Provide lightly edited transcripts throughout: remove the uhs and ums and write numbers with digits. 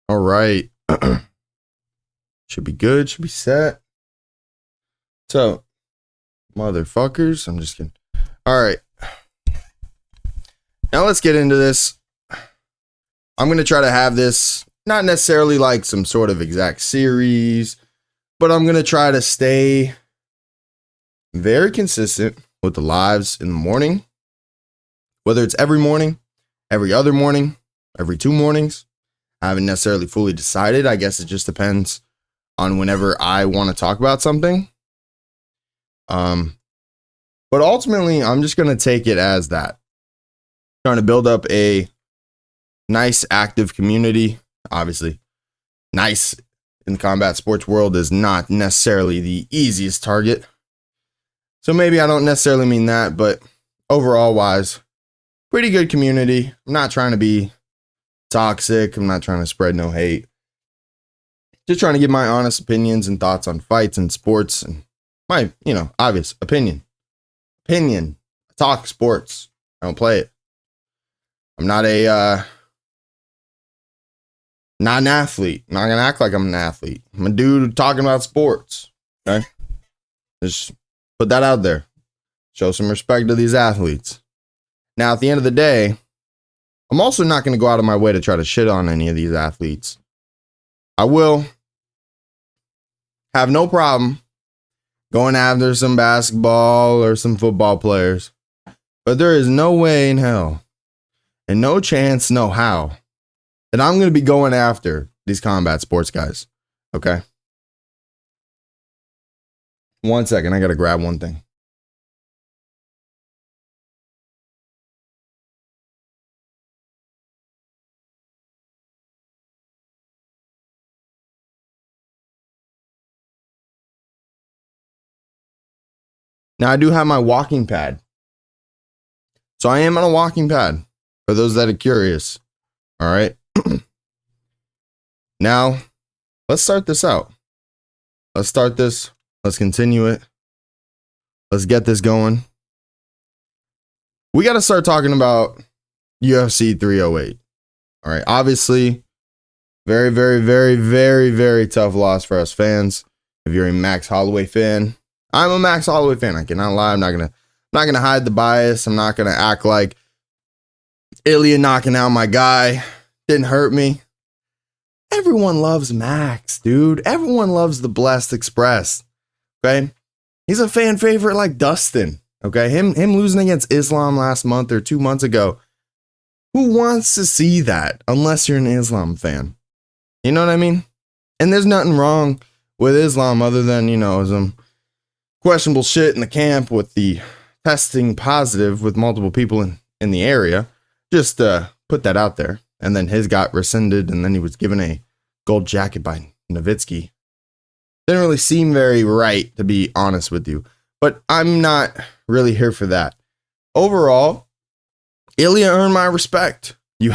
All right. Should be good. Should be set. So, motherfuckers. I'm just kidding. All right. Now let's get into this. I'm going to try to have this not necessarily like some sort of exact series, but I'm going to try to stay very consistent with the lives in the morning. Whether it's every morning, every other morning, every 2 mornings. I haven't necessarily fully decided. I guess it just depends on whenever I want to talk about something. But ultimately, I'm just going to take it as that. Trying to build up a nice, active community. Obviously, nice in the combat sports world is not necessarily the easiest target. So maybe I don't necessarily mean that, but overall wise, pretty good community. I'm not trying to be toxic. I'm not trying to spread no hate. Just trying to give my honest opinions and thoughts on fights and sports and my, obvious opinion. I talk sports. I don't play it. I'm not not an athlete. I'm not going to act like I'm an athlete. I'm a dude talking about sports. Okay? Just put that out there. Show some respect to these athletes. Now, at the end of the day, I'm also not going to go out of my way to try to shit on any of these athletes. I will have no problem going after some basketball or some football players. But there is no way in hell and no chance, no how that I'm going to be going after these combat sports guys. Okay? 1 second. I got to grab one thing. Now, I do have my walking pad. So I am on a walking pad for those that are curious. All right. Now, let's start this out. Let's start this. Let's continue it. Let's get this going. We got to start talking about UFC 308. All right. Obviously, very, very, very, very, very tough loss for us fans. If you're a Max Holloway fan, I'm a Max Holloway fan. I cannot lie. I'm not gonna hide the bias. I'm not gonna act like Ilya knocking out my guy didn't hurt me. Everyone loves Max, dude. Everyone loves the Blessed Express. Okay, he's a fan favorite like Dustin. Okay, him losing against Islam last month or 2 months ago. Who wants to see that unless you're an Islam fan? You know what I mean? And there's nothing wrong with Islam other than some questionable shit in the camp with the testing positive with multiple people in the area. Just put that out there. And then his got rescinded, and then he was given a gold jacket by Nowitzki. Didn't really seem very right, to be honest with you. But I'm not really here for that. Overall, Ilya earned my respect. You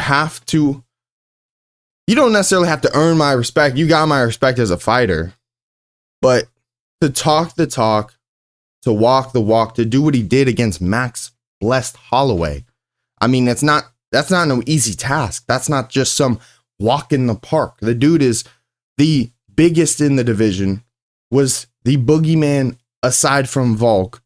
don't necessarily have to earn my respect. You got my respect as a fighter. But to talk the talk, to walk the walk, to do what he did against Max Blessed Holloway. I mean, that's not no easy task. That's not just some walk in the park. The dude is the biggest in the division, was the boogeyman aside from Volk.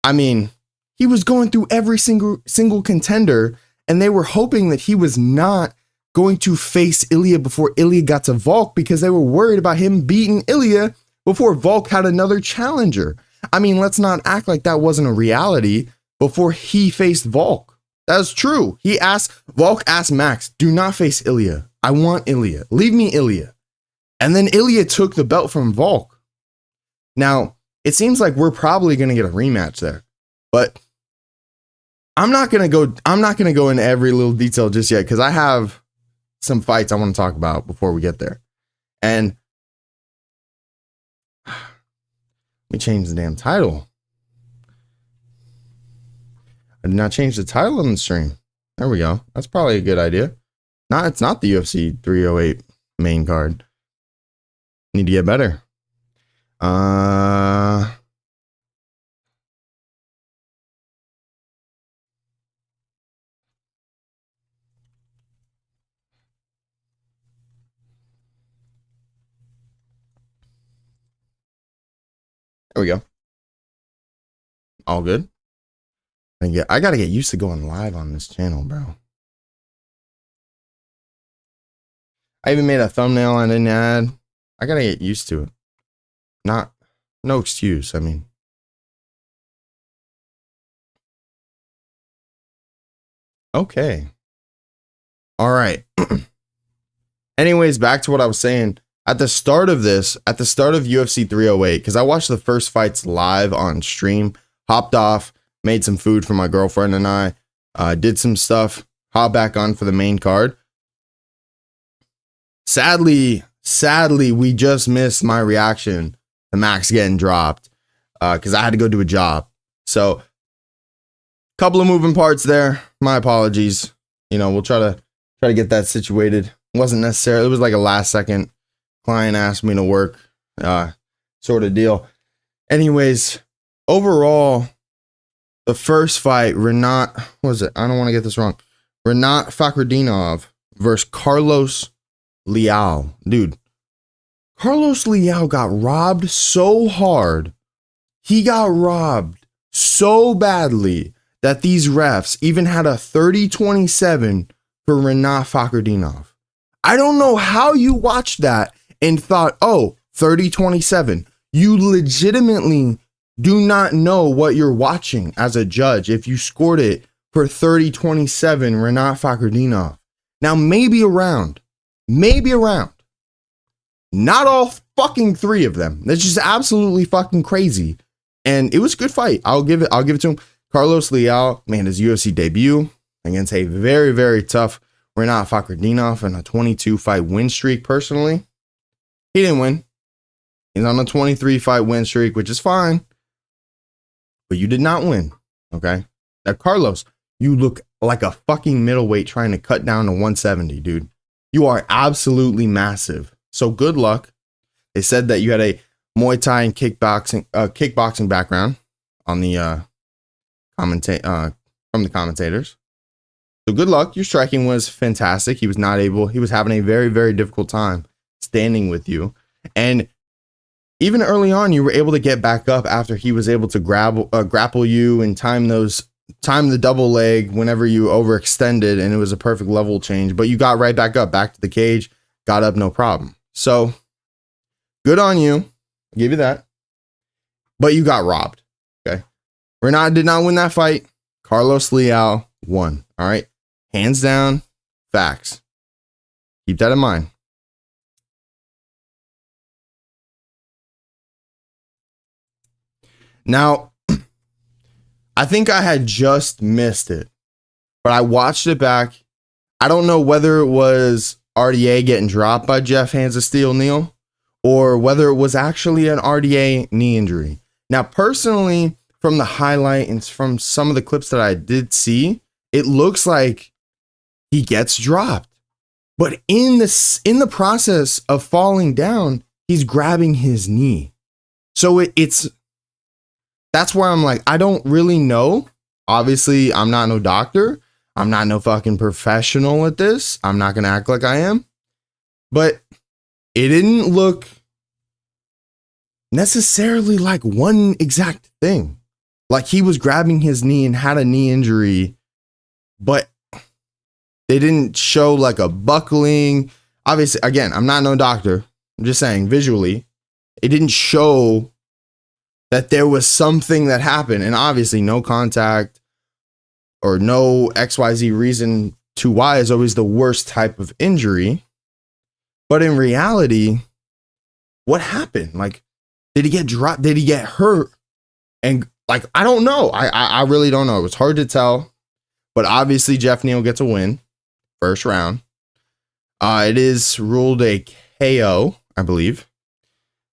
I mean, he was going through every single contender, and they were hoping that he was not going to face Ilya before Ilya got to Volk because they were worried about him beating Ilya before Volk had another challenger. I mean, let's not act like that wasn't a reality before he faced Volk. That's true. Volk asked Max, do not face Ilya. I want Ilya. Leave me Ilya. And then Ilya took the belt from Volk. Now, it seems like we're probably going to get a rematch there. But I'm not going to go into every little detail just yet because I have some fights I want to talk about before we get there. And let me change the damn title. I did not change the title on the stream. There we go. That's probably a good idea. It's not the UFC 308 main card. Need to get better. There we go. All good. And yeah, I gotta get used to going live on this channel, bro. I even made a thumbnail I didn't add. I gotta get used to it. No excuse. I mean, okay. All right. Anyways, back to what I was saying. At the start of UFC 308, because I watched the first fights live on stream, hopped off, made some food for my girlfriend and I, did some stuff, hopped back on for the main card. Sadly, we just missed my reaction to Max getting dropped because I had to go do a job. So, couple of moving parts there. My apologies. You know, we'll try to get that situated. Wasn't necessarily. It was like a last second. Client asked me to work, sort of deal. Anyways, overall, the first fight, Renat, what was it? I don't want to get this wrong. Renat Fakhretdinov versus Carlos Leal. Dude, Carlos Leal got robbed so hard. He got robbed so badly that these refs even had a 30-27 for Renat Fakhretdinov. I don't know how you watched that and thought, oh, 30-27. You legitimately do not know what you're watching as a judge if you scored it for 30-27 Renat Fakhretdinov. Now, maybe around. Not all fucking three of them. That's just absolutely fucking crazy. And it was a good fight. I'll give it to him. Carlos Leal, man, his UFC debut against a very, very tough Renat Fakhretdinov in a 22-fight win streak. Personally, he didn't win. He's on a 23-fight win streak, which is fine. But you did not win, okay? Now, Carlos, you look like a fucking middleweight trying to cut down to 170, dude. You are absolutely massive. So good luck. They said that you had a Muay Thai and kickboxing background on the from the commentators. So good luck. Your striking was fantastic. He was having a very, very difficult time standing with you. And even early on, you were able to get back up after he was able to grapple you and time the double leg whenever you overextended, and it was a perfect level change. But you got right back up, back to the cage, got up, no problem. So good on you. I'll give you that. But you got robbed. Okay. Renat did not win that fight. Carlos Leal won. All right. Hands down. Facts. Keep that in mind. Now, I think I had just missed it, but I watched it back. I don't know whether it was RDA getting dropped by Jeff Hands of Steel Neal or whether it was actually an RDA knee injury. Now, personally, from the highlight and from some of the clips that I did see, it looks like he gets dropped. But in the process of falling down, he's grabbing his knee. So that's where I'm like, I don't really know. Obviously, I'm not no doctor. I'm not no fucking professional at this. I'm not going to act like I am. But it didn't look necessarily like one exact thing. Like he was grabbing his knee and had a knee injury, but they didn't show like a buckling. Obviously, again, I'm not no doctor. I'm just saying visually, it didn't show that there was something that happened, and obviously no contact or no XYZ reason to why is always the worst type of injury. But in reality, what happened? Like, did he get dropped? Did he get hurt? And like, I don't know. I really don't know. It was hard to tell, but obviously Jeff Neal gets a win first round. It is ruled a KO, I believe.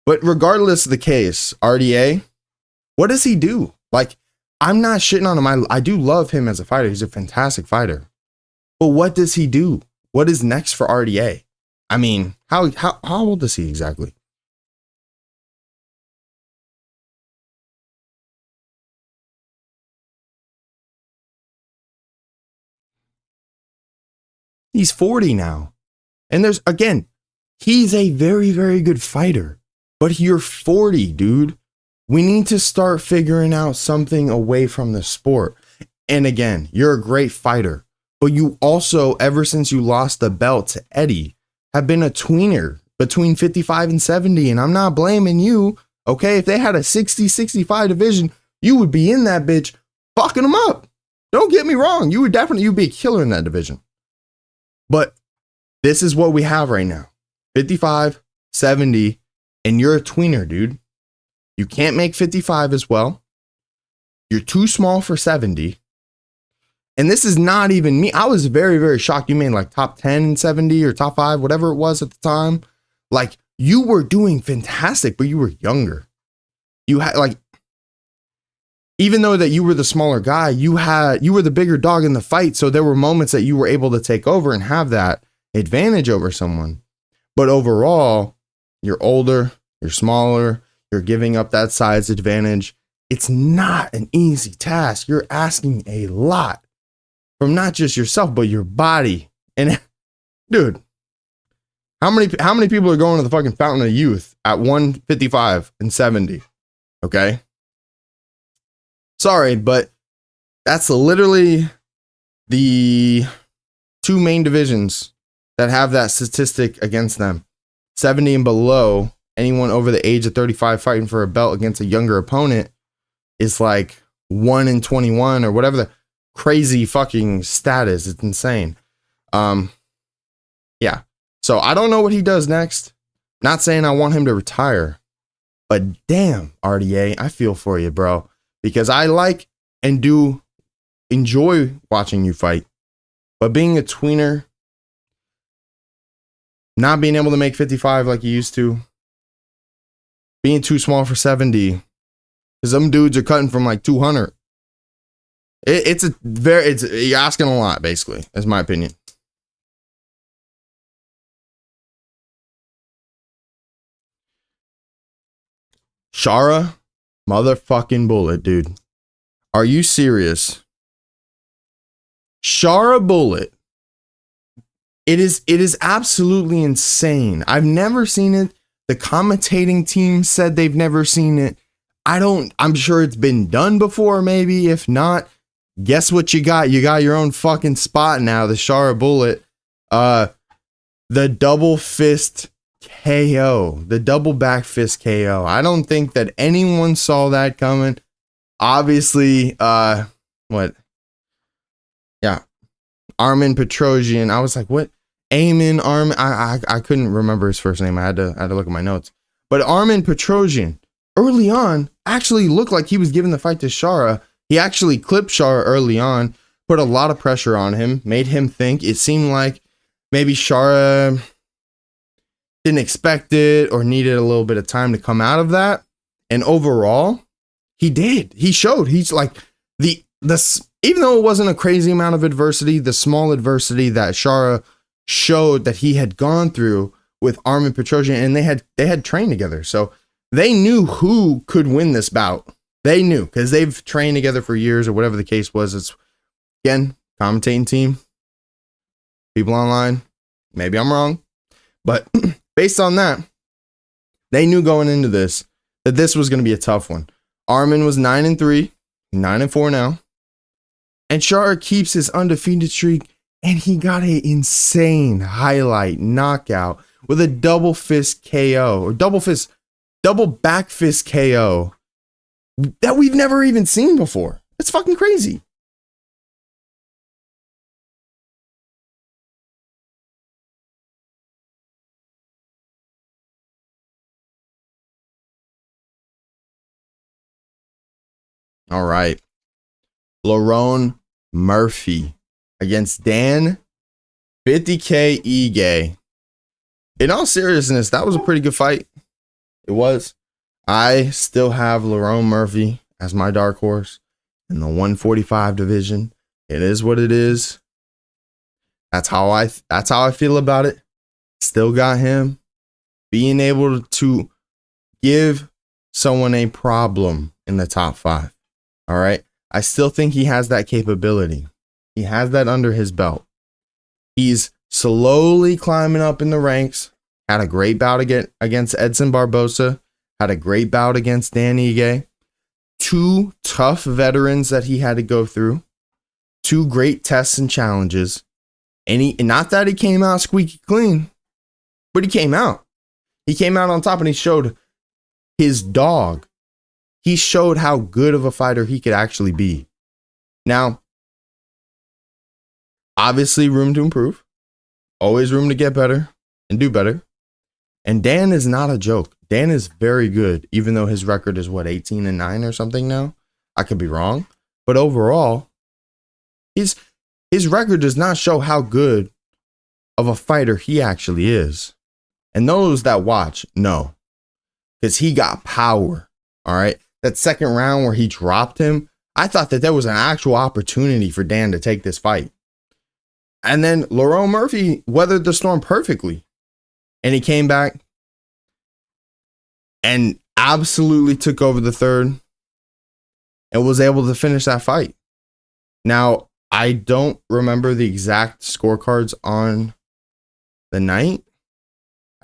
But regardless of the case, RDA, what does he do? Like, I'm not shitting on him. I do love him as a fighter. He's a fantastic fighter. But what does he do? What is next for RDA? I mean, how old is he exactly? He's 40 now. And he's a very, very good fighter. But you're 40, dude. We need to start figuring out something away from the sport. And again, you're a great fighter, but you also, ever since you lost the belt to Eddie, have been a tweener between 55 and 70. And I'm not blaming you. Okay. If they had a 60-65 division, you would be in that bitch fucking them up. Don't get me wrong. You'd be a killer in that division. But this is what we have right now. 55, 70, and you're a tweener, dude. You can't make 55 as well. You're too small for 70. And this is not even me. I was very, very shocked. You made like top 10 in 70 or top 5, whatever it was at the time. Like, you were doing fantastic, but you were younger. You had like, even though that you were the smaller guy, you were the bigger dog in the fight. So there were moments that you were able to take over and have that advantage over someone. But overall, you're older, you're smaller, you're giving up that size advantage. It's not an easy task. You're asking a lot from not just yourself, but your body. And dude, how many people are going to the fucking Fountain of Youth at 155 and 70? Okay. Sorry, but that's literally the two main divisions that have that statistic against them. 70 and below, anyone over the age of 35 fighting for a belt against a younger opponent is like 1 in 21 or whatever the crazy fucking stat is. It's insane. Yeah. So I don't know what he does next. Not saying I want him to retire, but damn, RDA, I feel for you, bro, because I like and do enjoy watching you fight. But being a tweener, not being able to make 55 like you used to, being too small for 70, because some dudes are cutting from like 200. You're asking a lot, basically, is my opinion. Shara motherfucking Bullet, dude. Are you serious? Shara Bullet. It is absolutely insane. I've never seen it. The commentating team said they've never seen it. I'm sure it's been done before, maybe. If not, guess what you got? You got your own fucking spot now, the Shara Bullet. The double fist KO. The double back fist KO. I don't think that anyone saw that coming. Obviously, what? Yeah. Armin Petrosian. I was like, what? Armin. I couldn't remember his first name. I had to look at my notes. But Armin Petrosian, early on, actually looked like he was giving the fight to Shara. He actually clipped Shara early on, put a lot of pressure on him, made him think. It seemed like maybe Shara didn't expect it or needed a little bit of time to come out of that. And overall, he did. He showed. He's like even though it wasn't a crazy amount of adversity, the small adversity that Shara showed that he had gone through with Armin Petrosian, and they had trained together. So they knew who could win this bout. They knew because they've trained together for years or whatever the case was. It's, again, commentating team, people online. Maybe I'm wrong, but based on that, they knew going into this that this was going to be a tough one. Armin was 9-3, 9-4 now. And Shara keeps his undefeated streak, and he got an insane highlight knockout with a double fist KO or double back fist KO that we've never even seen before. It's fucking crazy. All right. Lerone Murphy against Dan 50K Ige. In all seriousness, that was a pretty good fight. It was. I still have Lerone Murphy as my dark horse in the 145 division. It is what it is. That's how I feel about it. Still got him. Being able to give someone a problem in the top 5. All right. I still think he has that capability. He has that under his belt. He's slowly climbing up in the ranks. Had a great bout against Edson Barbosa. had a great bout against Dan Ige. 2 tough veterans that he had to go through. 2 great tests and challenges. And not that he came out squeaky clean, but he came out. He came out on top and he showed his dog. He showed how good of a fighter he could actually be. Now, obviously room to improve. Always room to get better and do better. And Dan is not a joke. Dan is very good, even though his record is 18-9 or something now. I could be wrong. But overall, his record does not show how good of a fighter he actually is. And those that watch know. Because he got power. All right. That second round where he dropped him, I thought that there was an actual opportunity for Dan to take this fight. And then Lerone Murphy weathered the storm perfectly. And he came back and absolutely took over the third and was able to finish that fight. Now, I don't remember the exact scorecards on the night.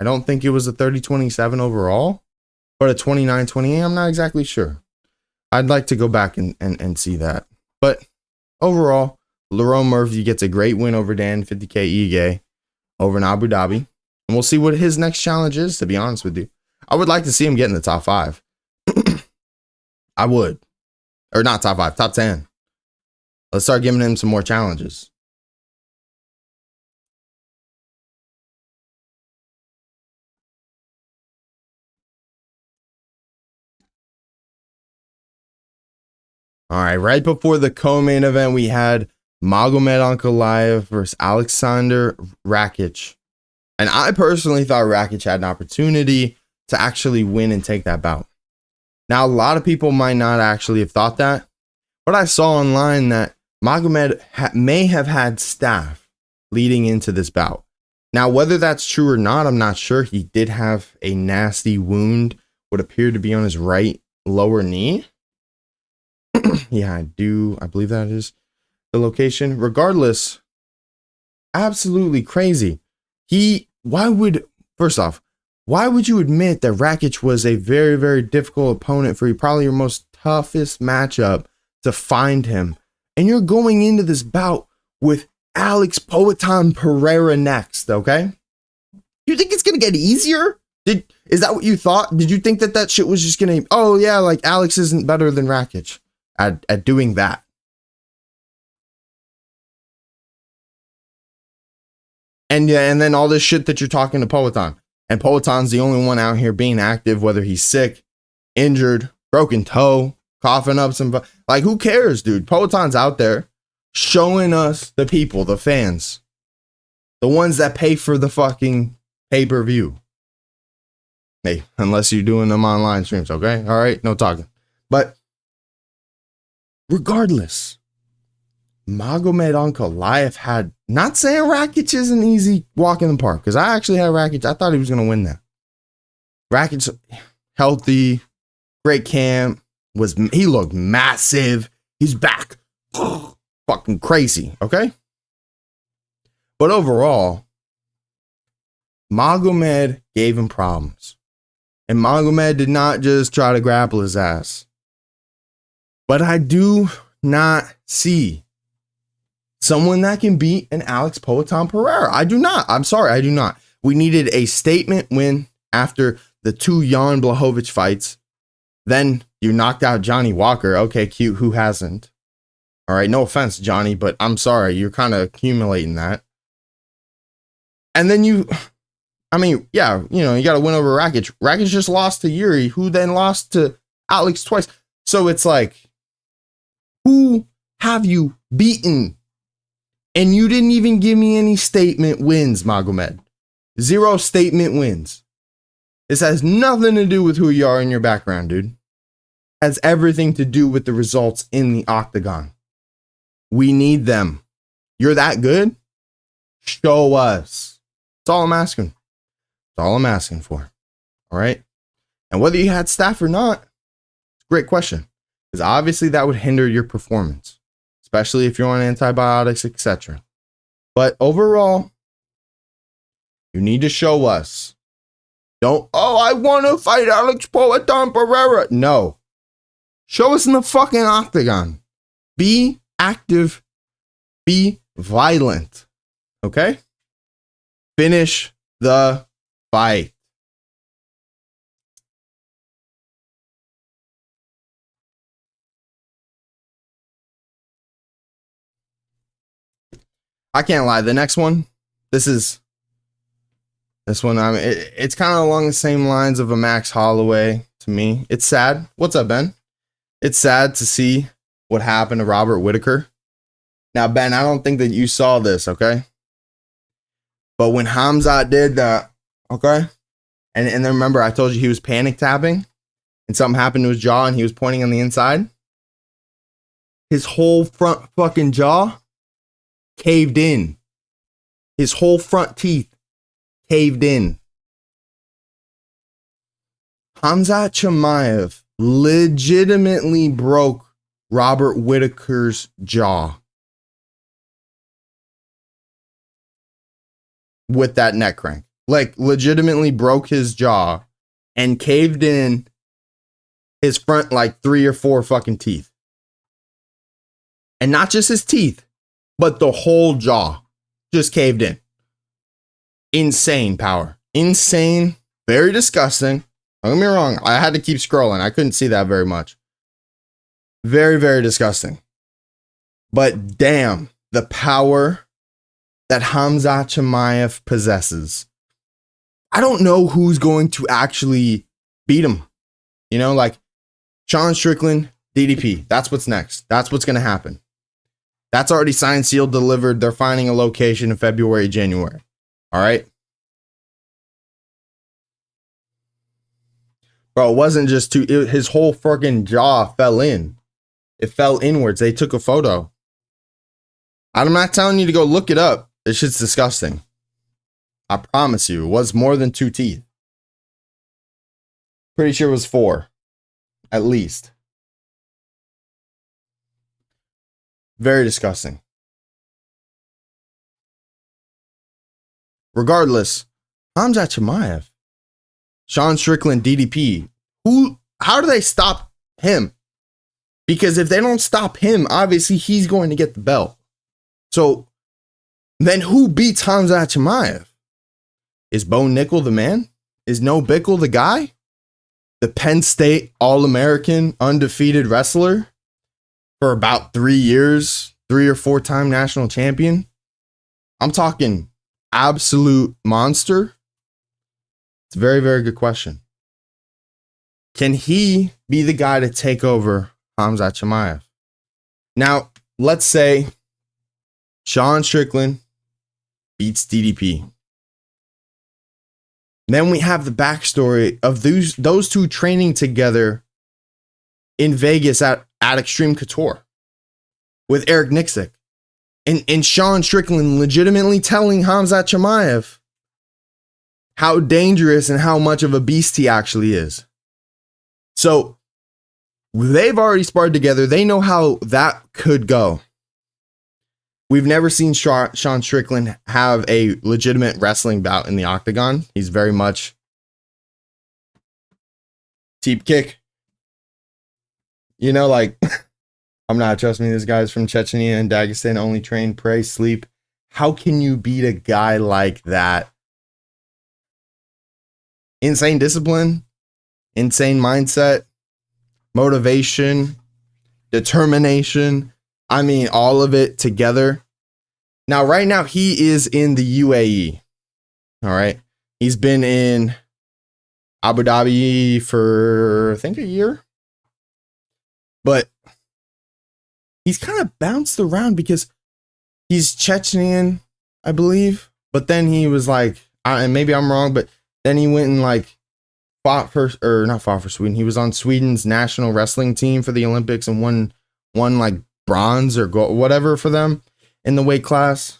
I don't think it was a 30-27 overall, but a 29-28. I'm not exactly sure. I'd like to go back and see that. But overall, Lerone Murphy gets a great win over Dan 50K Ige over in Abu Dhabi. And we'll see what his next challenge is, to be honest with you. I would like to see him get in the top 5. I would. Or not top 5, top 10. Let's start giving him some more challenges. All right, right before the co-main event, we had Magomed Ankalaev versus Alexander Rakic. And I personally thought Rakic had an opportunity to actually win and take that bout. Now, a lot of people might not actually have thought that, but I saw online that Magomed may have had staph leading into this bout. Now, whether that's true or not, I'm not sure. He did have a nasty wound, what appeared to be on his right lower knee. Yeah, I believe that is the location. Regardless, absolutely crazy. First off, why would you admit that Rakic was a very, very difficult opponent for you, probably your most toughest matchup to find him? And you're going into this bout with Alex Poatan Pereira next, okay? You think it's going to get easier? Is that what you thought? Did you think that shit was just going to, oh yeah, like Alex isn't better than Rakic at doing that? And yeah, and then all this shit that you're talking to Poatan. And Poatan's the only one out here being active, whether he's sick, injured, broken toe, coughing up some, like, who cares, dude? Poatan's out there showing us the people, the fans, the ones that pay for the fucking pay-per-view. Hey, unless you're doing them online streams, okay? All right, no talking. But regardless, Magomed Ankalaev had, not saying Rakic is an easy walk in the park, because I actually had Rakic. I thought he was going to win that. Rakic, healthy, great camp, he looked massive. He's back. Fucking crazy, okay? But overall, Magomed gave him problems. And Magomed did not just try to grapple his ass. But I do not see someone that can beat an Alex Poatan Pereira. I do not. I'm sorry, I do not. We needed a statement win after the 2 Jan Blachowicz fights. Then you knocked out Johnny Walker. Okay, cute. Who hasn't? All right, no offense, Johnny, but I'm sorry. You're kind of accumulating that. And then you got to win over Rakic. Rakic just lost to Yuri, who then lost to Alex twice. So it's like, who have you beaten? And you didn't even give me any statement wins, Magomed. 0 statement wins. This has nothing to do with who you are in your background, dude. It has everything to do with the results in the octagon. We need them. You're that good? Show us. That's all I'm asking. That's all I'm asking for. All right? And whether you had staph or not, it's a great question. Because obviously that would hinder your performance, especially if you're on antibiotics, etc. But overall, you need to show us Don't, oh, I want to fight Alex Poatan Pereira. No. Show us in the fucking octagon. Be active. Be violent. Okay? Finish the fight. I can't lie. The next one, this one, I mean, it's kind of along the same lines of a Max Holloway to me. It's sad. What's up, Ben? It's sad to see what happened to Robert Whittaker. Now, Ben, I don't think that you saw this, okay? But when Hamzat did that, okay? And then remember, I told you he was panic tapping and something happened to his jaw and he was pointing on the inside. His whole front fucking jaw caved in. His whole front teeth caved in. Hamzat Chimaev legitimately broke Robert Whittaker's jaw with that neck crank. Like, legitimately broke his jaw and caved in his front, like, 3 or 4 fucking teeth. And not just his teeth, but the whole jaw just caved in. Insane power. Insane. Very disgusting. Don't get me wrong. I had to keep scrolling. I couldn't see that very much. Very, very disgusting. But damn, the power that Hamzat Chimaev possesses. I don't know who's going to actually beat him. You know, like Sean Strickland, DDP. That's what's next. That's what's going to happen. That's already signed, sealed, delivered. They're finding a location in February, January. All right. Bro, it wasn't just his whole fucking jaw fell in. It fell inwards. They took a photo. I'm not telling you to go look it up. This shit's disgusting. I promise you, it was more than 2 teeth. Pretty sure it was 4. At least. Very disgusting. Regardless, Hamzat Chimaev, Sean Strickland, DDP, how do they stop him? Because if they don't stop him, obviously he's going to get the belt. So then who beats Hamzat Chimaev? Is Bo Nickel the man? Is No Bickle the guy? The Penn State All-American undefeated wrestler for about 3 years, 3 or 4 time national champion. I'm talking absolute monster. It's a very, very good question. Can he be the guy to take over Hamzat Chimaev? Now, let's say Sean Strickland beats DDP. Then we have the backstory of those two training together in Vegas at Extreme Couture with Eric Nixick. And Sean Strickland legitimately telling Hamzat Chimaev how dangerous and how much of a beast he actually is. So they've already sparred together. They know how that could go. We've never seen Sean Strickland have a legitimate wrestling bout in the octagon. He's very much teep kick. You know, like, I'm not, trust me, this guy's from Chechnya and Dagestan, only train, pray, sleep. How can you beat a guy like that? Insane discipline, insane mindset, motivation, determination. I mean, all of it together. Now, right now, he is in the UAE. All right. He's been in Abu Dhabi for, I think, a year. But he's kind of bounced around because he's Chechnyan, I believe. But then he was like, and maybe I'm wrong, but then he went and like not fought for Sweden. He was on Sweden's national wrestling team for the Olympics and won like bronze or gold, whatever for them in the weight class.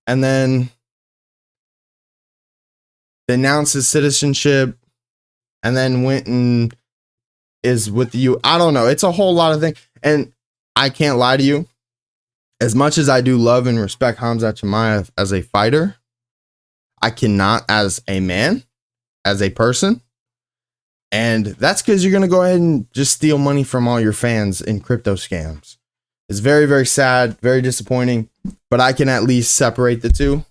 And then announced his citizenship and then went and is with you. I don't know. It's a whole lot of things. And I can't lie to you. As much as I do love and respect Hamzat Chimaev as a fighter, I cannot as a man. as a person. And that's because you're going to go ahead and just steal money from all your fans in crypto scams. It's very, very sad, very disappointing, but I can at least separate the two.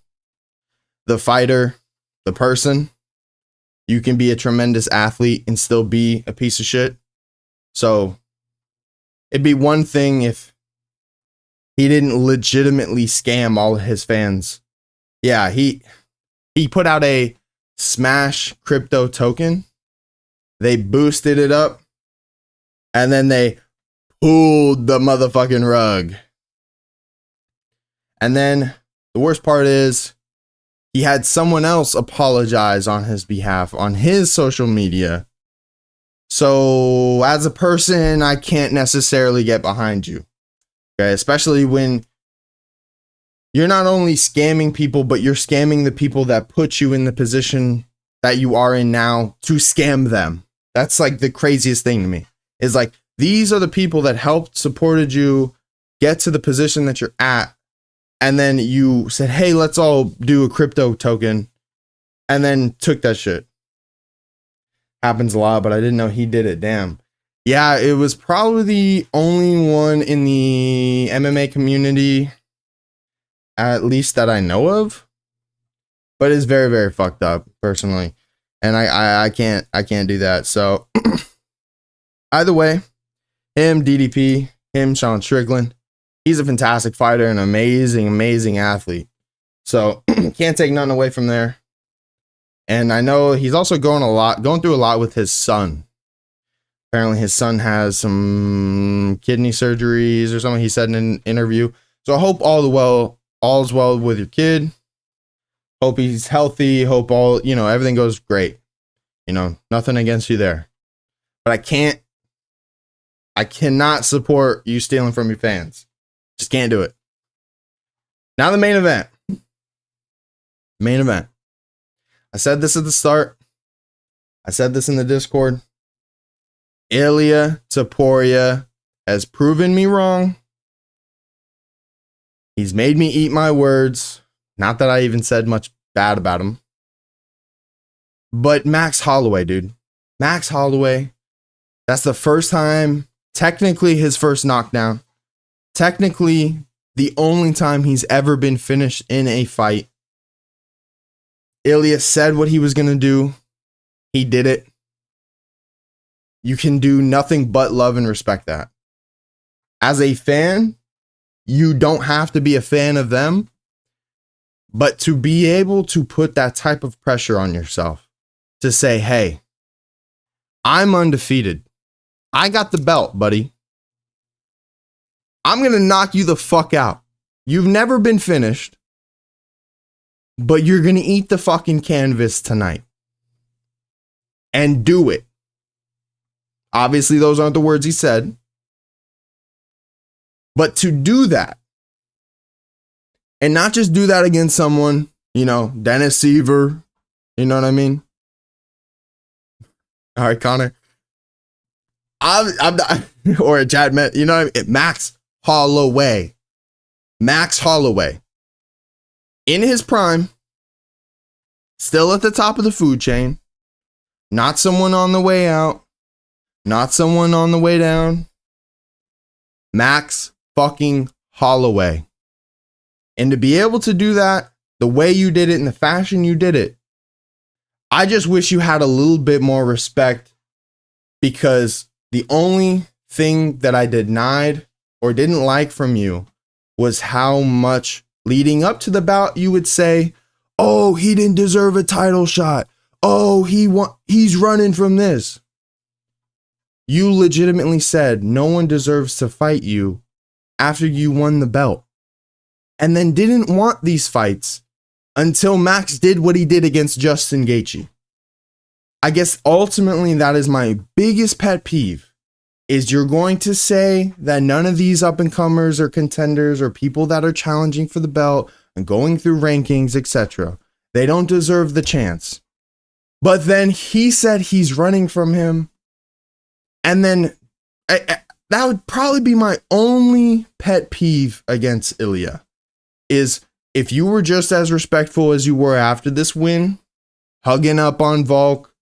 The fighter, the person. You can be a tremendous athlete and still be a piece of shit. So it'd be one thing if he didn't legitimately scam all of his fans. Yeah, he put out a Smash crypto token. They boosted it up. And then they pulled the motherfucking rug. And then the worst part is he had someone else apologize on his behalf on his social media. So as a person, I can't necessarily get behind you. Okay, especially when you're not only scamming people, but you're scamming the people that put you in the position that you are in now to scam them. That's like the craziest thing to me. Is like, these are the people that helped, supported you, get to the position that you're at. And then you said, hey, let's all do a crypto token. And then took that shit. Happens a lot, but I didn't know he did it. Damn. Yeah, it was probably the only one in the MMA community, at least that I know of. But it's very, very fucked up, personally. And I can't do that. So either way, him, DDP, him, Sean Strickland, he's a fantastic fighter and amazing, amazing athlete. So can't take nothing away from there. And I know he's also going through a lot with his son. Apparently his son has some kidney surgeries or something he said in an interview. So I hope all's well with your kid. Hope he's healthy. Hope everything goes great. Nothing against you there. But I cannot support you stealing from your fans. Just can't do it. Now the main event. Main event. I said this at the start. I said this in the Discord. Ilia Topuria has proven me wrong. He's made me eat my words. Not that I even said much bad about him. But Max Holloway, dude. Max Holloway. That's the first time, technically his first knockdown. Technically the only time he's ever been finished in a fight. Ilia said what he was going to do. He did it. You can do nothing but love and respect that. As a fan, you don't have to be a fan of them, but to be able to put that type of pressure on yourself to say, hey, I'm undefeated. I got the belt, buddy. I'm going to knock you the fuck out. You've never been finished, but you're going to eat the fucking canvas tonight. And do it. Obviously, those aren't the words he said. But to do that, and not just do that against someone, Dennis Seaver, you know what I mean? All right, Connor. I'm not, or a Chad Met, you know what I mean? Max Holloway. Max Holloway. In his prime, still at the top of the food chain, not someone on the way out. Not someone on the way down. Max fucking Holloway. And to be able to do that the way you did it in the fashion you did it, I just wish you had a little bit more respect, because the only thing that I denied or didn't like from you was how much leading up to the bout you would say, oh, he didn't deserve a title shot. Oh, he's running from this. You legitimately said no one deserves to fight you after you won the belt. And then didn't want these fights until Max did what he did against Justin Gaethje. I guess ultimately that is my biggest pet peeve, is you're going to say that none of these up-and-comers or contenders or people that are challenging for the belt and going through rankings, etc., they don't deserve the chance. But then he said he's running from him. And then that would probably be my only pet peeve against Ilia, is if you were just as respectful as you were after this win, hugging up on Volk.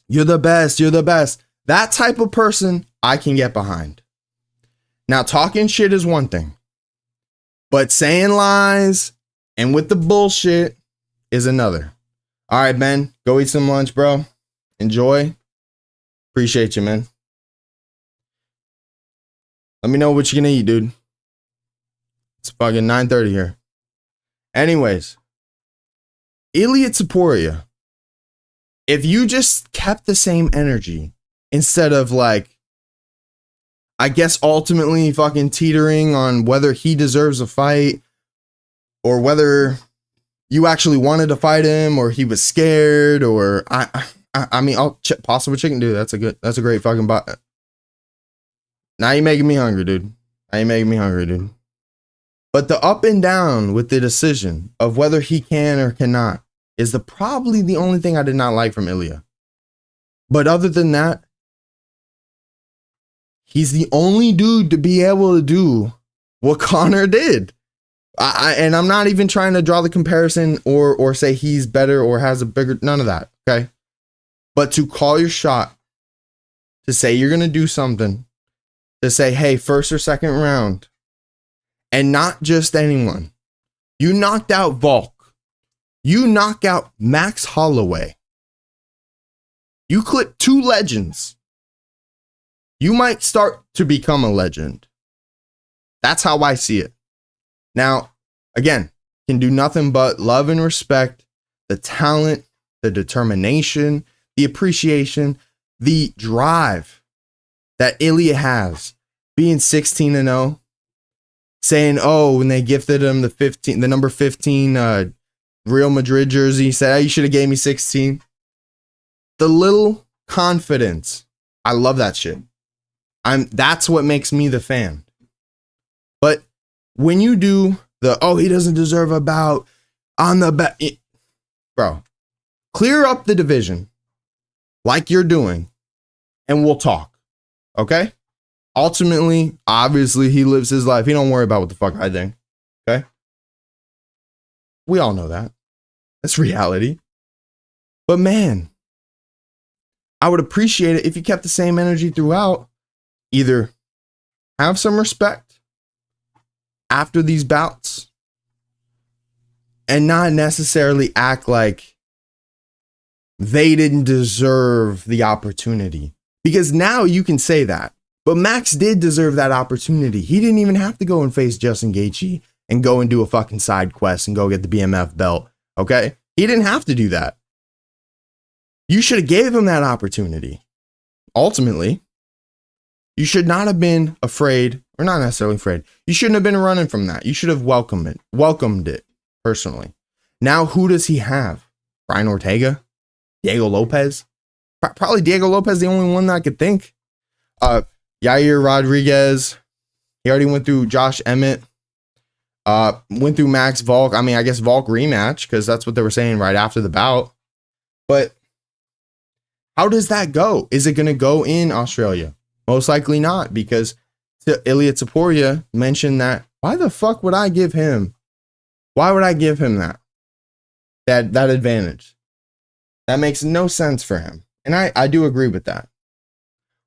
You're the best. You're the best. That type of person I can get behind. Now, talking shit is one thing, but saying lies and with the bullshit is another. All right, Ben, go eat some lunch, bro. Enjoy. Appreciate you, man. Let me know what you're gonna eat, dude. It's fucking 9:30 here. Anyways, Ilia Topuria, if you just kept the same energy instead of like, I guess ultimately fucking teetering on whether he deserves a fight or whether you actually wanted to fight him or he was scared or I mean, possible chicken, dude. That's a great fucking bot. Now you're making me hungry, dude. But the up and down with the decision of whether he can or cannot is probably the only thing I did not like from Ilia. But other than that, he's the only dude to be able to do what Conor did. And I'm not even trying to draw the comparison or say he's better or has a bigger, none of that, okay? But to call your shot, to say you're going to do something, to say, hey, first or second round, and not just anyone. You knocked out Volk. You knock out Max Holloway. You clip 2 legends. You might start to become a legend. That's how I see it. Now, again, can do nothing but love and respect the talent, the determination, the appreciation, the drive that Ilia has, being 16-0, saying, oh, when they gifted him the number 15 Real Madrid jersey, he said, oh, you should have gave me 16. The little confidence. I love that shit. That's what makes me the fan. But when you do he doesn't deserve a bout on the bet, bro, clear up the division like you're doing and we'll talk. Okay? Ultimately, obviously, he lives his life. He don't worry about what the fuck I think. Okay? We all know that. That's reality. But man, I would appreciate it if you kept the same energy throughout. Either have some respect after these bouts and not necessarily act like they didn't deserve the opportunity. Because now you can say that. But Max did deserve that opportunity. He didn't even have to go and face Justin Gaethje and go and do a fucking side quest and go get the BMF belt. Okay? He didn't have to do that. You should have gave him that opportunity. Ultimately, you should not have been afraid, or not necessarily afraid. You shouldn't have been running from that. You should have welcomed it personally. Now, who does he have? Brian Ortega? Diego Lopez? Probably Diego Lopez, the only one that I could think. Yair Rodriguez. He already went through Josh Emmett. Went through Max Volk. I mean, I guess Volk rematch, because that's what they were saying right after the bout. But how does that go? Is it going to go in Australia? Most likely not, because Ilia Topuria mentioned that. Why the fuck would I give him? Why would I give him that advantage? That makes no sense for him. And I do agree with that.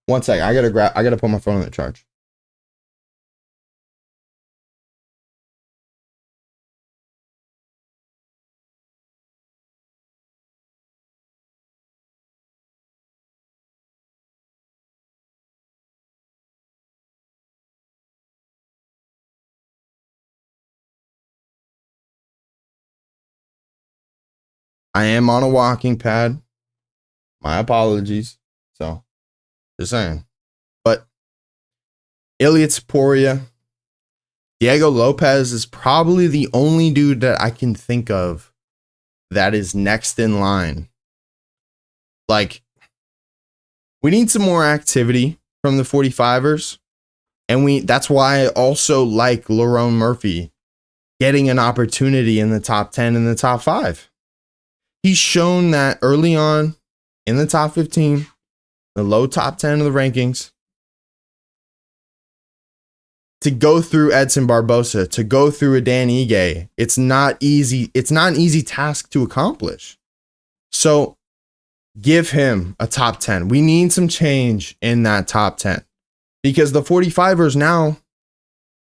One sec, I gotta put my phone on the charge. I am on a walking pad. My apologies. So, just saying. But Ilia Topuria, Diego Lopez is probably the only dude that I can think of that is next in line. Like, we need some more activity from the 45ers. And that's why I also like Lerone Murphy getting an opportunity in the top 10 and the top 5. He's shown that early on in the top 15, the low top 10 of the rankings, to go through Edson Barbosa, to go through a Dan Ige, it's not easy. It's not an easy task to accomplish. So give him a top 10. We need some change in that top 10 because the 45ers now,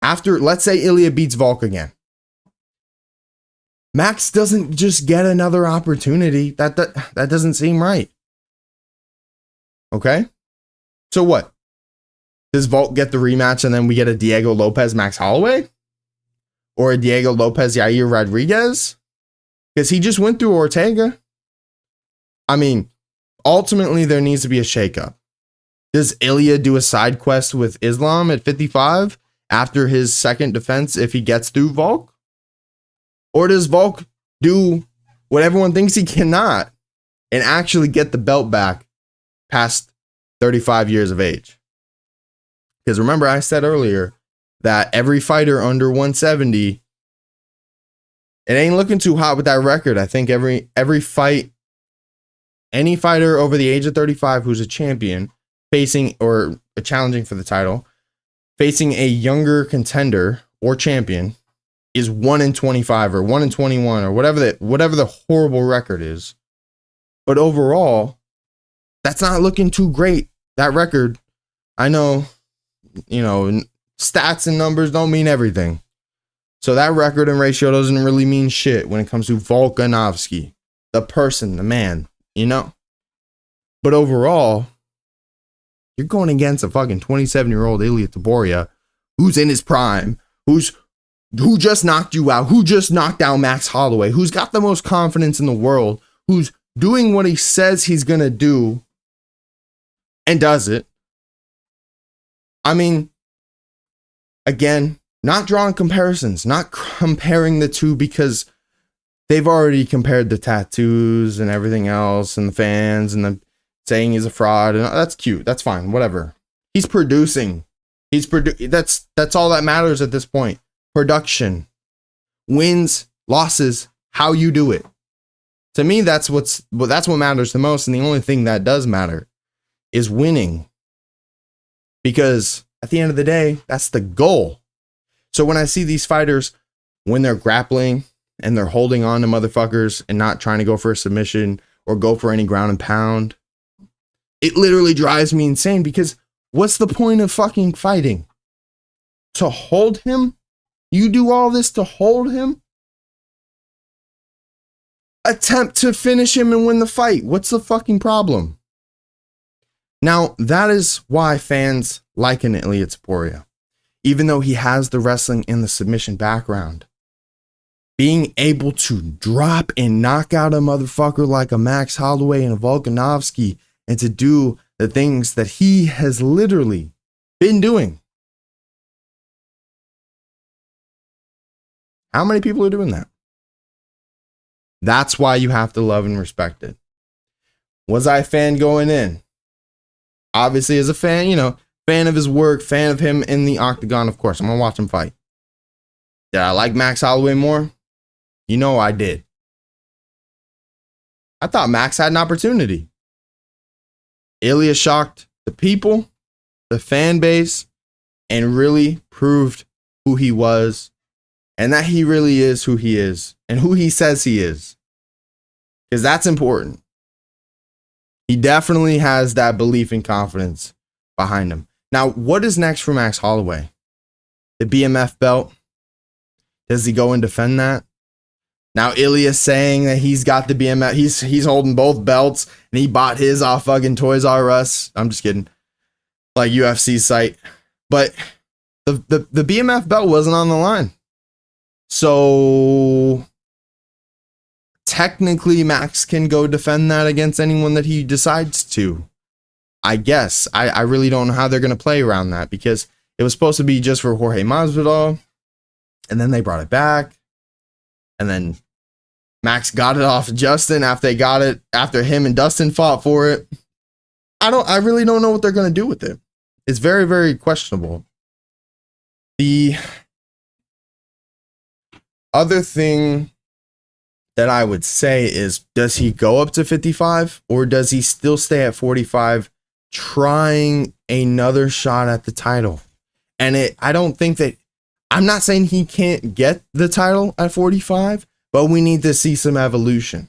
after, let's say Ilya beats Volk again, Max doesn't just get another opportunity. That doesn't seem right. Okay? So what? Does Volk get the rematch and then we get a Diego Lopez Max Holloway? Or a Diego Lopez Yair Rodriguez? Because he just went through Ortega. I mean, ultimately there needs to be a shakeup. Does Ilya do a side quest with Islam at 55 after his second defense if he gets through Volk? Or does Volk do what everyone thinks he cannot and actually get the belt back past 35 years of age? Because remember, I said earlier that every fighter under 170, it ain't looking too hot with that record. I think every fight, any fighter over the age of 35 who's a champion facing or challenging for the title, facing a younger contender or champion, is 1-25 or 1-21 or whatever the horrible record is. But overall, that's not looking too great. That record, I know, stats and numbers don't mean everything. So that record and ratio doesn't really mean shit when it comes to Volkanovski, the person, the man, But overall, you're going against a fucking 27-year-old Ilia Topuria who's in his prime, who just knocked you out, who just knocked out Max Holloway, who's got the most confidence in the world, who's doing what he says he's going to do and does it. I mean, again, not drawing comparisons, not comparing the two because they've already compared the tattoos and everything else and the fans and the saying he's a fraud. And that's cute. That's fine. Whatever. He's producing. That's all that matters at this point. Production, wins, losses, how you do it. To me, that's what matters the most. And the only thing that does matter is winning. Because at the end of the day, that's the goal. So when I see these fighters, when they're grappling and they're holding on to motherfuckers and not trying to go for a submission or go for any ground and pound, it literally drives me insane because what's the point of fucking fighting? To hold him? You do all this to hold him? Attempt to finish him and win the fight. What's the fucking problem? Now, that is why fans like an Ilia Topuria. Even though he has the wrestling and the submission background. Being able to drop and knock out a motherfucker like a Max Holloway and a Volkanovski and to do the things that he has literally been doing. How many people are doing that? That's why you have to love and respect it. Was I a fan going in? Obviously, as a fan, fan of his work, fan of him in the octagon, of course. I'm going to watch him fight. Did I like Max Holloway more? I did. I thought Max had an opportunity. Ilya shocked the people, the fan base, and really proved who he was and that he really is who he is and who he says he is. Because that's important. He definitely has that belief and confidence behind him. Now, what is next for Max Holloway? The BMF belt? Does he go and defend that? Now, Ilya's saying that he's got the BMF. He's holding both belts and he bought his off fucking Toys R Us. I'm just kidding. Like UFC site. But the BMF belt wasn't on the line. So technically, Max can go defend that against anyone that he decides to. I guess. I really don't know how they're going to play around that because it was supposed to be just for Jorge Masvidal. And then they brought it back. And then Max got it off Justin after him and Dustin fought for it. I really don't know what they're going to do with it. It's very, very questionable. The other thing that I would say is, does he go up to 55 or does he still stay at 45 trying another shot at the title? And I'm not saying he can't get the title at 45, but we need to see some evolution.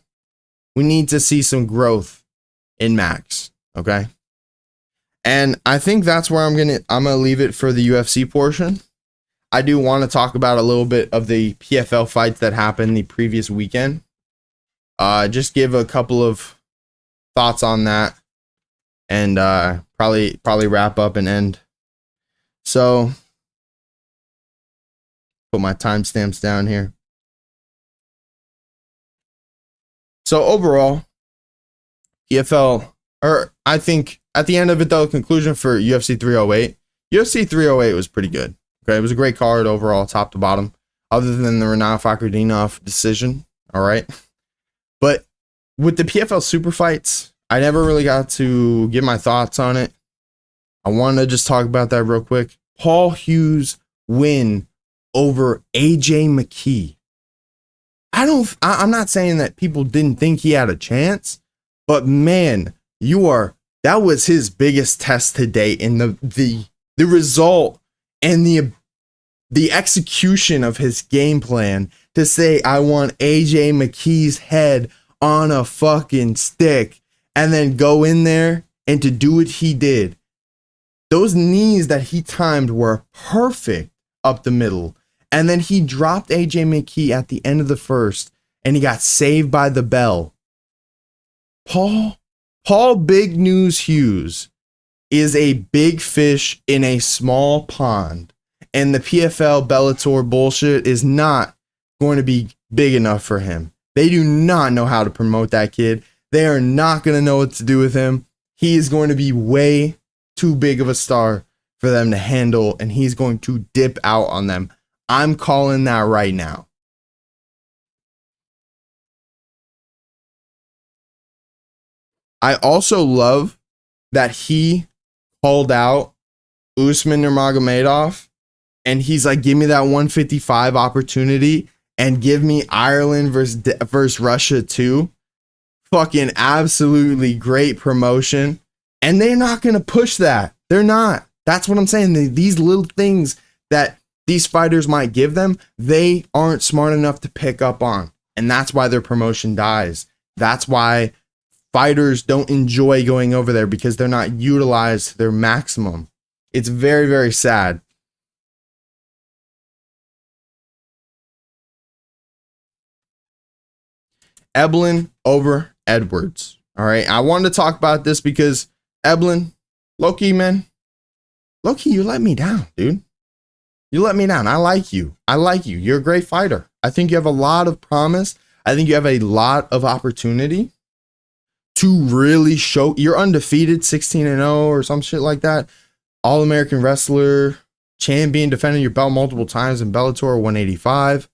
We need to see some growth in Max. Okay. And I think that's where I'm gonna leave it for the UFC portion. I do want to talk about a little bit of the PFL fights that happened the previous weekend. Just give a couple of thoughts on that, and probably wrap up and end. So, put my timestamps down here. So overall, PFL, or I think at the end of it though, conclusion for UFC 308. UFC 308 was pretty good. Okay, it was a great card overall, top to bottom, other than the Renato Fakrdinov decision. All right, but with the PFL super fights, I never really got to give my thoughts on it. I want to just talk about that real quick. Paul Hughes win over AJ McKee. I'm not saying that people didn't think he had a chance, but man, that was his biggest test to date, and the result and the execution of his game plan to say, I want AJ McKee's head on a fucking stick, and then go in there and to do what he did. Those knees that he timed were perfect up the middle. And then he dropped AJ McKee at the end of the first, and he got saved by the bell. Paul Big News Hughes is a big fish in a small pond, and the PFL Bellator bullshit is not going to be big enough for him. They do not know how to promote that kid. They are not going to know what to do with him. He is going to be way too big of a star for them to handle, and he's going to dip out on them. I'm calling that right now. I also love that he called out Usman Nurmagomedov, and he's like, give me that 155 opportunity and give me Ireland versus Russia too. Fucking absolutely great promotion. And they're not going to push that. They're not. That's what I'm saying. These little things that these fighters might give them, they aren't smart enough to pick up on. And that's why their promotion dies. That's why fighters don't enjoy going over there, because they're not utilized to their maximum. It's very, very sad. Eblen over Edwards. All right. I wanted to talk about this because Eblen, low-key, man. Low-key, you let me down, dude. You let me down. I like you. You're a great fighter. I think you have a lot of promise. I think you have a lot of opportunity to really show. You're undefeated, 16-0 or some shit like that. All-American wrestler, champion, defending your belt multiple times in Bellator 185.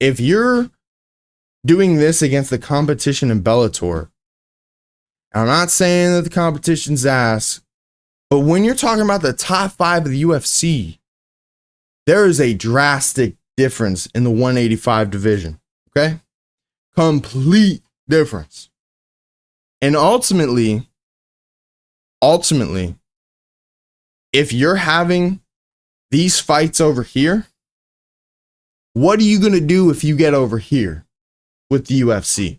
If you're doing this against the competition in Bellator, I'm not saying that the competition's ass, but when you're talking about the top 5 of the UFC, there is a drastic difference in the 185 division. Okay? Complete difference. And ultimately, if you're having these fights over here, what are you going to do if you get over here with the UFC?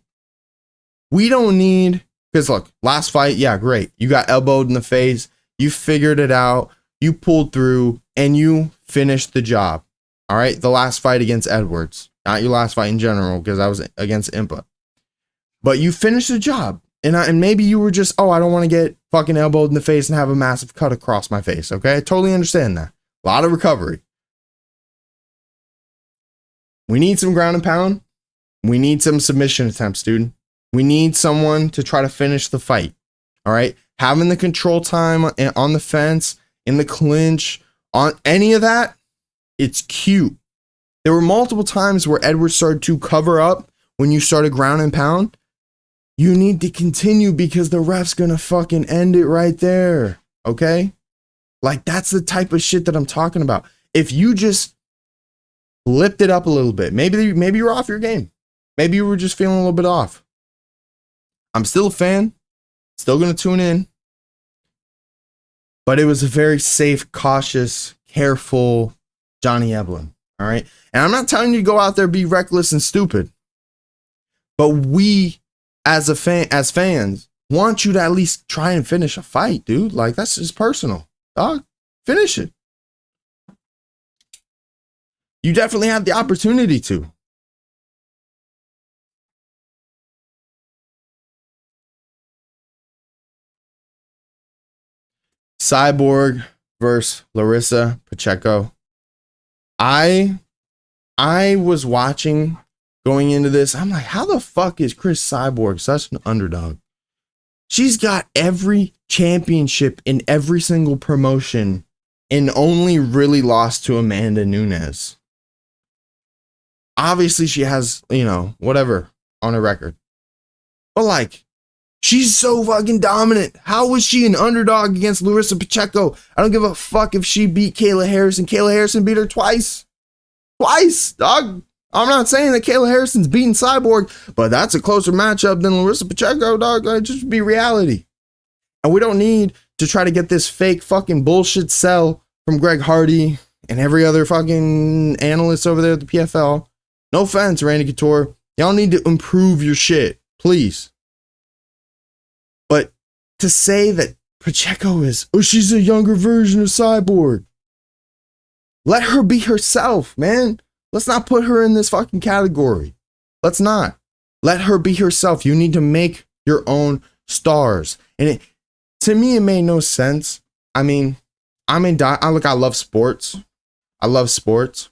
We don't need, because look, last fight, yeah, great. You got elbowed in the face. You figured it out. You pulled through and you finished the job. All right. The last fight against Edwards, not your last fight in general, because I was against Impa, but you finished the job. And maybe you were just, I don't want to get fucking elbowed in the face and have a massive cut across my face. Okay. I totally understand that. A lot of recovery. We need some ground and pound. We need some submission attempts, dude. We need someone to try to finish the fight. All right. Having the control time on the fence, in the clinch, on any of that, it's cute. There were multiple times where Edwards started to cover up when you started ground and pound. You need to continue because the ref's going to fucking end it right there. Okay. Like, that's the type of shit that I'm talking about. If you just lift it up a little bit, maybe you're off your game. Maybe you were just feeling a little bit off. I'm still a fan. Still going to tune in. But it was a very safe, cautious, careful Johnny Eblen. All right. And I'm not telling you to go out there, be reckless and stupid. But we, as fans, want you to at least try and finish a fight, dude. Like, that's just personal. Dog, finish it. You definitely have the opportunity to. Cyborg versus Larissa Pacheco. I was watching going into this. I'm like, how the fuck is Chris Cyborg such an underdog? She's got every championship in every single promotion and only really lost to Amanda Nunes. Obviously, she has, whatever on her record. But like, she's so fucking dominant. How was she an underdog against Larissa Pacheco? I don't give a fuck if she beat Kayla Harrison. Kayla Harrison beat her twice. Twice, dog. I'm not saying that Kayla Harrison's beating Cyborg, but that's a closer matchup than Larissa Pacheco, dog. That just be reality. And we don't need to try to get this fake fucking bullshit sell from Greg Hardy and every other fucking analyst over there at the PFL. No offense, Randy Couture. Y'all need to improve your shit, please. But to say that Pacheco is, she's a younger version of Cyborg. Let her be herself, man. Let's not put her in this fucking category. Let's not. Let her be herself. You need to make your own stars. And to me, it made no sense. I mean, I love sports. I love sports.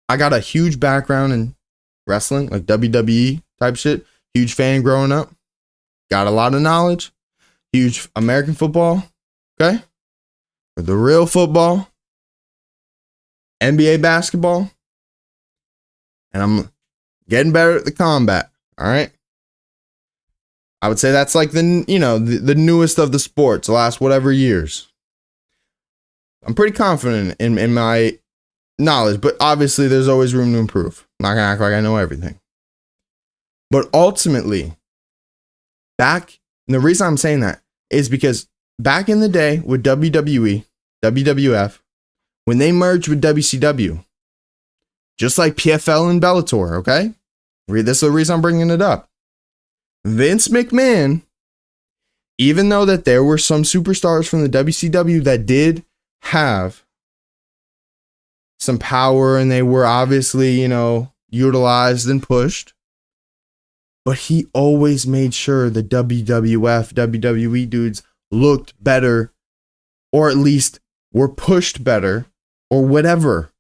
I got a huge background in wrestling, like WWE type shit. Huge fan growing up. Got a lot of knowledge. Huge American football. Okay? For the real football. NBA basketball. And I'm getting better at the combat. All right? I would say that's like the newest of the sports, the last whatever years. I'm pretty confident in my knowledge, but obviously there's always room to improve. I'm not going to act like I know everything. But ultimately, the reason I'm saying that is because back in the day with WWE, WWF, when they merged with WCW, just like PFL and Bellator, okay? This is the reason I'm bringing it up. Vince McMahon, even though that there were some superstars from the WCW that did have some power and they were obviously, utilized and pushed, but he always made sure the WWF, WWE dudes looked better, or at least were pushed better, or whatever.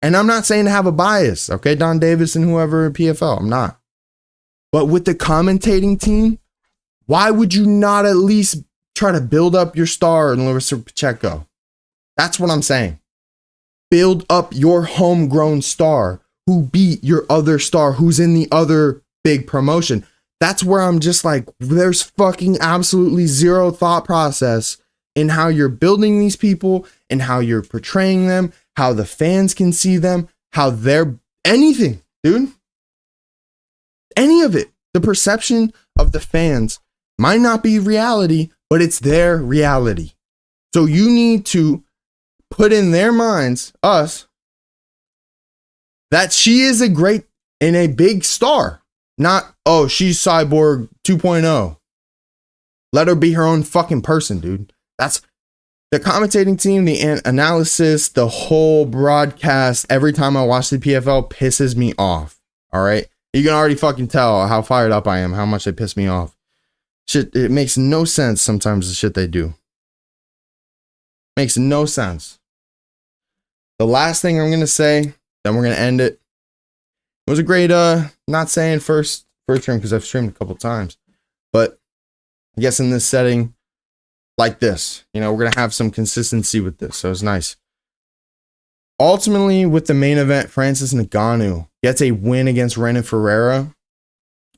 And I'm not saying to have a bias, okay? Don Davis and whoever at PFL, I'm not. But with the commentating team, why would you not at least try to build up your star in Larissa Pacheco? That's what I'm saying. Build up your homegrown star who beat your other star who's in the other big promotion. That's where I'm just like, there's fucking absolutely zero thought process in how you're building these people and how you're portraying them, how the fans can see them, how they're anything, dude. Any of it. The perception of the fans might not be reality, but it's their reality. So you need to put in their minds, us, that she is a great and a big star. Not, oh, she's Cyborg 2.0. Let her be her own fucking person, dude. That's the commentating team, the analysis, the whole broadcast. Every time I watch the PFL pisses me off. All right. You can already fucking tell how fired up I am, how much they piss me off. Shit, it makes no sense sometimes the shit they do. Makes no sense. The last thing I'm going to say, then we're going to end it. It was a great, not saying first stream because I've streamed a couple times, but I guess in this setting like this, we're going to have some consistency with this. So it's nice. Ultimately, with the main event, Francis Ngannou gets a win against Renan Ferreira.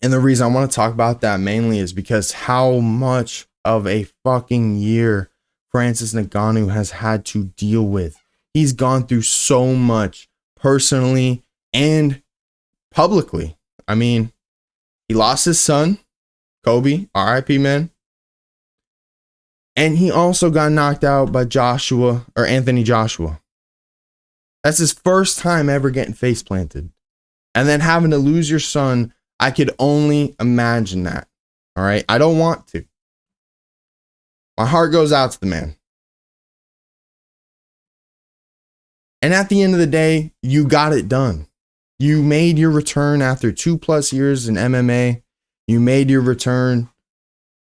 And the reason I want to talk about that mainly is because how much of a fucking year Francis Ngannou has had to deal with. He's gone through so much personally and publicly. I mean, he lost his son, Kobe, RIP, man. And he also got knocked out by Anthony Joshua. That's his first time ever getting face planted. And then having to lose your son, I could only imagine that. All right? I don't want to. My heart goes out to the man. And at the end of the day, you got it done. You made your return after 2+ years in MMA. You made your return.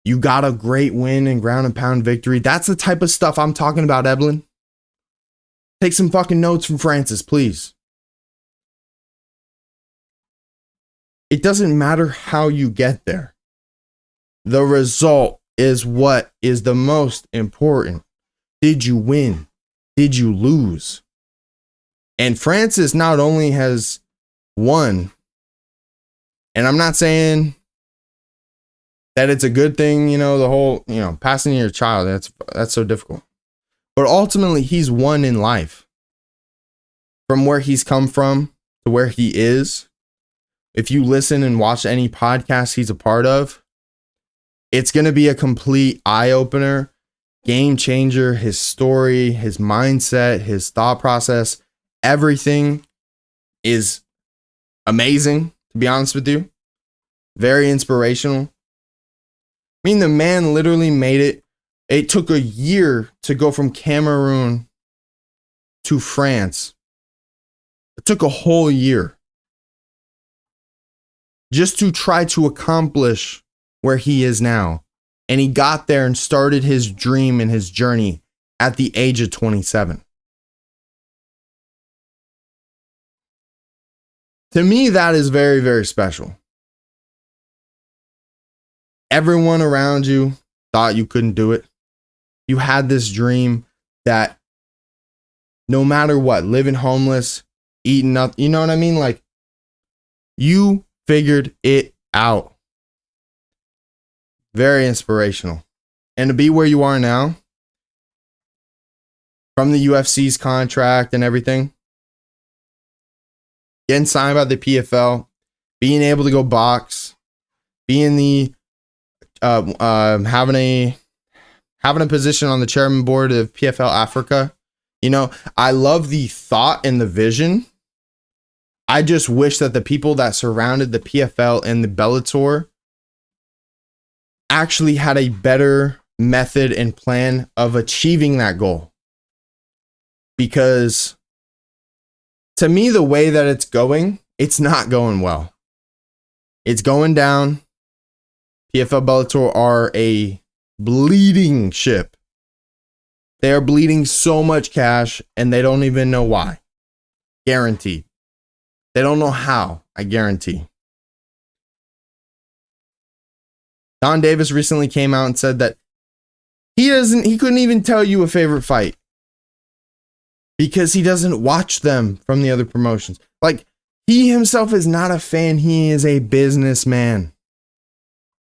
You got a great win and ground and pound victory. That's the type of stuff I'm talking about, Evelyn. Take some fucking notes from Francis, please. It doesn't matter how you get there. The result is what is the most important. Did you win? Did you lose? And Francis not only has won, and I'm not saying that it's a good thing, the whole, passing your child, that's so difficult. But ultimately, he's won in life. From where he's come from to where he is. If you listen and watch any podcast he's a part of, it's going to be a complete eye-opener, game changer. His story, his mindset, his thought process, everything is amazing, to be honest with you. Very inspirational. I mean, the man literally made it. It took a year to go from Cameroon to France. It took a whole year just to try to accomplish where he is now. And he got there and started his dream and his journey at the age of 27. To me, that is very, very special. Everyone around you thought you couldn't do it. You had this dream that no matter what, living homeless, eating up, you know what I mean? Like, you figured it out. Very inspirational. And to be where you are now, from the UFC's contract and everything, getting signed by the PFL, being able to go box, being the having a position on the chairman board of PFL Africa. I love the thought and the vision. I just wish that the people that surrounded the PFL and the Bellator actually had a better method and plan of achieving that goal. Because to me, the way that it's going, it's not going well. It's going down. PFL Bellator are a bleeding ship. They are bleeding so much cash and they don't even know why. Guaranteed. They don't know how, I guarantee. Don Davis recently came out and said that he couldn't even tell you a favorite fight because he doesn't watch them from the other promotions. Like, he himself is not a fan. He is a businessman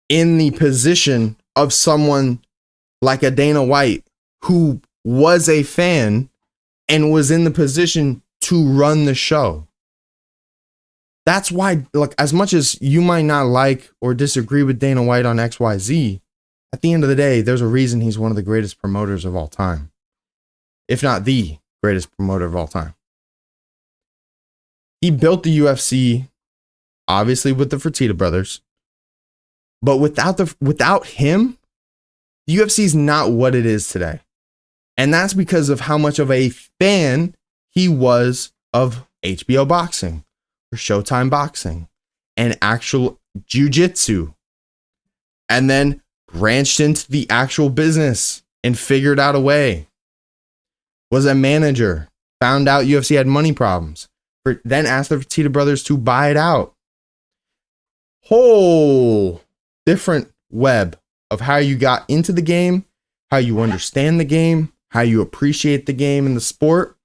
in the position of someone like a Dana White who was a fan and was in the position to run the show. That's why, look, as much as you might not like or disagree with Dana White on XYZ, at the end of the day, there's a reason he's one of the greatest promoters of all time. If not the greatest promoter of all time. He built the UFC, obviously with the Fertitta brothers. But without him, the UFC is not what it is today. And that's because of how much of a fan he was of HBO boxing, or Showtime boxing, and actual jiu-jitsu. And then branched into the actual business and figured out a way. Was a manager, found out UFC had money problems, then asked the Fertitta brothers to buy it out. Whole different web of how you got into the game, how you understand the game, how you appreciate the game and the sport.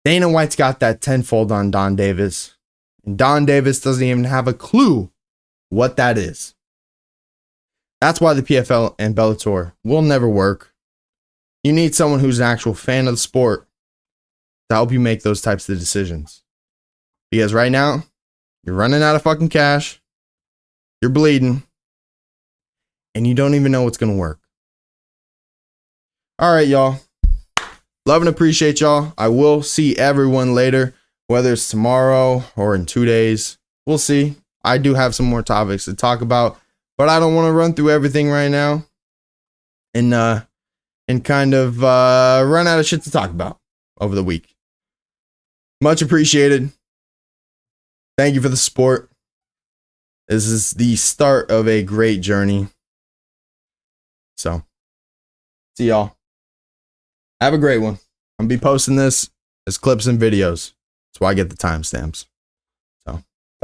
Dana White's got that tenfold on Don Davis. And Don Davis doesn't even have a clue what that is. That's why the PFL and Bellator will never work. You need someone who's an actual fan of the sport to help you make those types of decisions. Because right now, you're running out of fucking cash, you're bleeding, and you don't even know what's going to work. All right, y'all. Love and appreciate y'all. I will see everyone later, whether it's tomorrow or in 2 days. We'll see. I do have some more topics to talk about, but I don't want to run through everything right now and kind of run out of shit to talk about over the week. Much appreciated. Thank you for the support. This is the start of a great journey. So, see y'all. Have a great one. I'm going to be posting this as clips and videos. That's why I get the timestamps.